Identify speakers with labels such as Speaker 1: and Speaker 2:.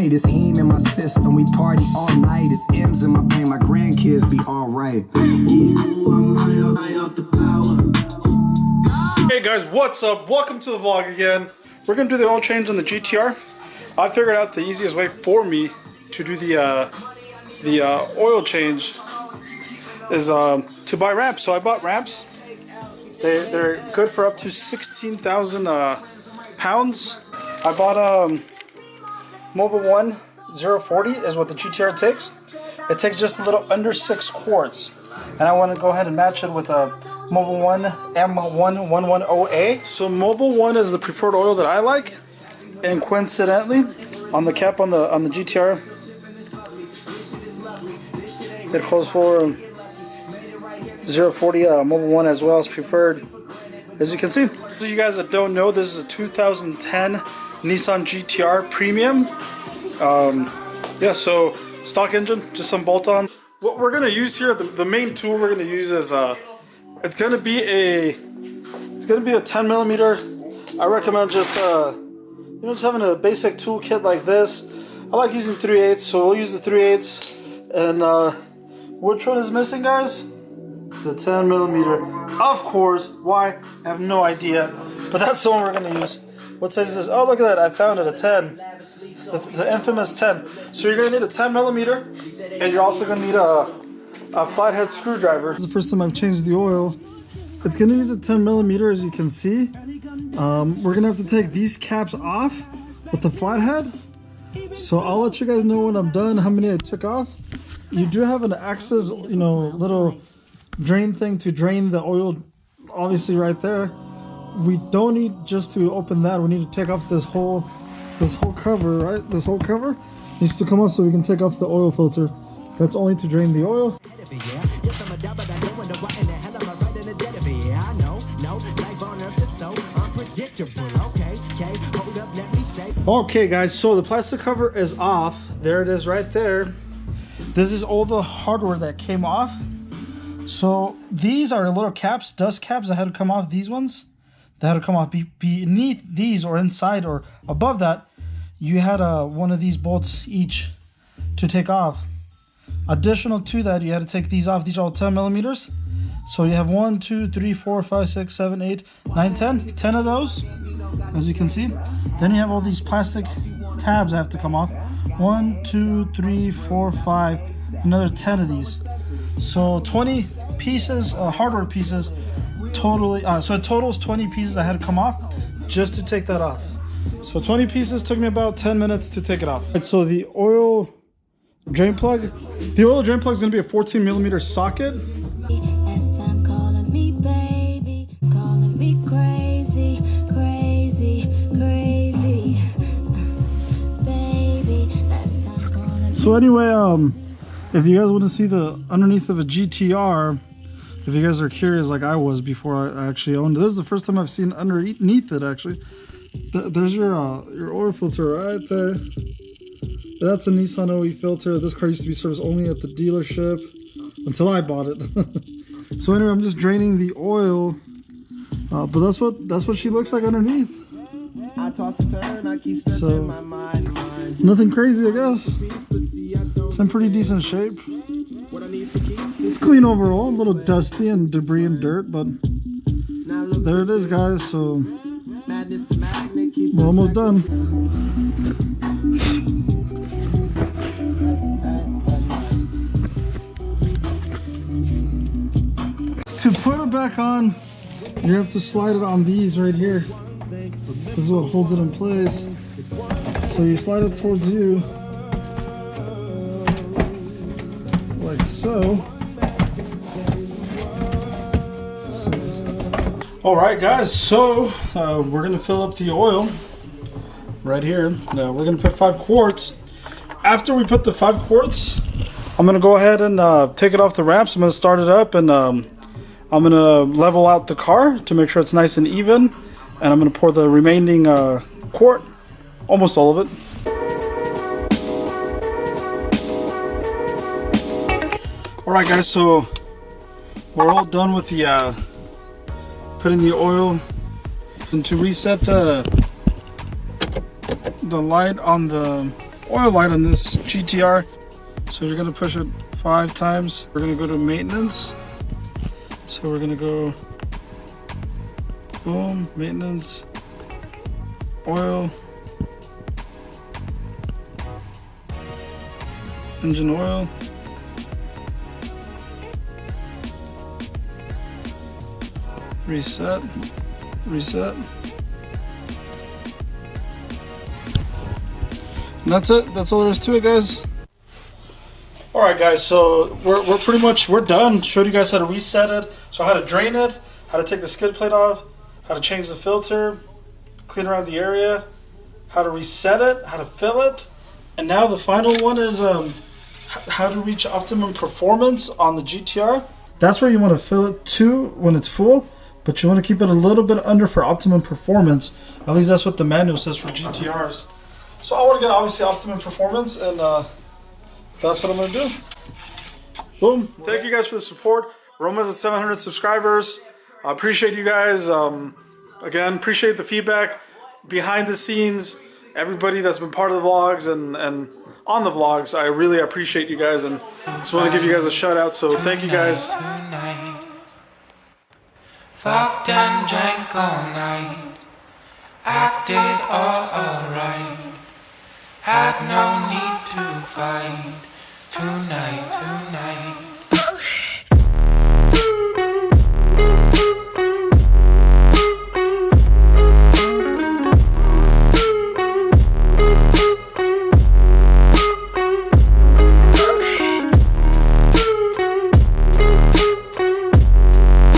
Speaker 1: It's heme in my system, we party all night. It's M's in my brain, my grandkids be alright.
Speaker 2: Hey guys, what's up? Welcome to the vlog again. We're gonna do the oil change on the GTR. I figured out the easiest way for me to do the oil change is to buy ramps. So I bought ramps. They're good for up to 16,000 pounds. I bought Mobile 1 040 is what the GTR takes. It takes just a little under 6 quarts. And I want to go ahead and match it with a Mobile 1 M1110A. So Mobile 1 is the preferred oil that I like. And coincidentally, on the cap on the GTR, it calls for 040 Mobile 1 as well as preferred, as you can see. For you guys that don't know, this is a 2010 Nissan GTR Premium. Yeah, so stock engine, just some bolt-on. What we're gonna use here, the main tool we're gonna use is it's gonna be a 10 millimeter. I recommend just just having a basic toolkit like this. I like using 3/8, so we'll use the 3/8. And which one is missing, guys? The 10 millimeter. Of course. Why? I have no idea. But that's the one we're gonna use. What size is this? Oh, look at that! I found it, a 10. The infamous 10. So you're gonna need a 10 millimeter, and you're also gonna need a flathead screwdriver. This is the first time I've changed the oil. It's gonna use a 10 millimeter, as you can see. We're gonna have to take these caps off with the flathead. So I'll let you guys know when I'm done how many I took off. You do have an access, little drain thing to drain the oil, obviously right there. We don't need just to open that. We need to take off this whole cover, right? This whole cover needs to come off so we can take off the oil filter. That's only to drain the oil. Okay guys, so the plastic cover is off. There it is right there. This is all the hardware that came off. So these are little caps, dust caps that had to come off. These ones that had to come off. Beneath these or inside or above that, you had one of these bolts each to take off. Additional to that, you had to take these off. These are all 10 millimeters. So you have 1, 2, 3, 4, 5, 6, 7, 8, 9, 10. 10 of those, as you can see. Then you have all these plastic tabs that have to come off. 1, 2, 3, 4, 5. Another 10 of these. So 20 pieces, hardware pieces, totally. So it totals 20 pieces that had to come off just to take that off. So 20 pieces took me about 10 minutes to take it off. Right, so the oil drain plug is going to be a 14 millimeter socket. So anyway, if you guys want to see the underneath of a GTR, if you guys are curious like I was before I actually owned it, this is the first time I've seen underneath it actually. There's your oil filter right there. That's a Nissan OE filter. This car used to be serviced only at the dealership until I bought it. So anyway, I'm just draining the oil, but that's what she looks like underneath. I toss and turn, I keep stressing my mind. Nothing crazy, I guess. It's in pretty decent shape. It's clean overall, a little dusty and debris and dirt, but there it is, guys. So we're almost done. To put it back on, you have to slide it on these right here. This is what holds it in place. So you slide it towards you, like so. Alright guys, so we're going to fill up the oil right here. We're going to put 5 quarts. After we put the 5 quarts, I'm going to go ahead and take it off the ramps. I'm going to start it up, and I'm going to level out the car to make sure it's nice and even. And I'm going to pour the remaining quart, almost all of it. Alright guys, so we're all done with the putting the oil. And to reset the light on the oil light on this GTR. So you're gonna push it 5 times. We're gonna go to maintenance. So we're gonna go boom, maintenance, oil, engine oil, reset, reset. And that's it. That's all there is to it, guys. Alright guys, so we're done. Showed you guys how to reset it. So how to drain it, how to take the skid plate off, how to change the filter, clean around the area, how to reset it, how to fill it. And now the final one is how to reach optimum performance on the GTR. That's where you want to fill it to when it's full, but you want to keep it a little bit under for optimum performance. At least that's what the manual says for GTRs. So I want to get obviously optimum performance, and that's what I'm going to do. Boom. Thank you guys for the support. We're almost at 700 subscribers. I appreciate you guys. Again, appreciate the feedback behind the scenes. Everybody that's been part of the vlogs and on the vlogs. I really appreciate you guys, and just want to give you guys a shout out. So thank you guys.
Speaker 3: Fucked and drank all night. Acted all alright. Had no need to fight tonight.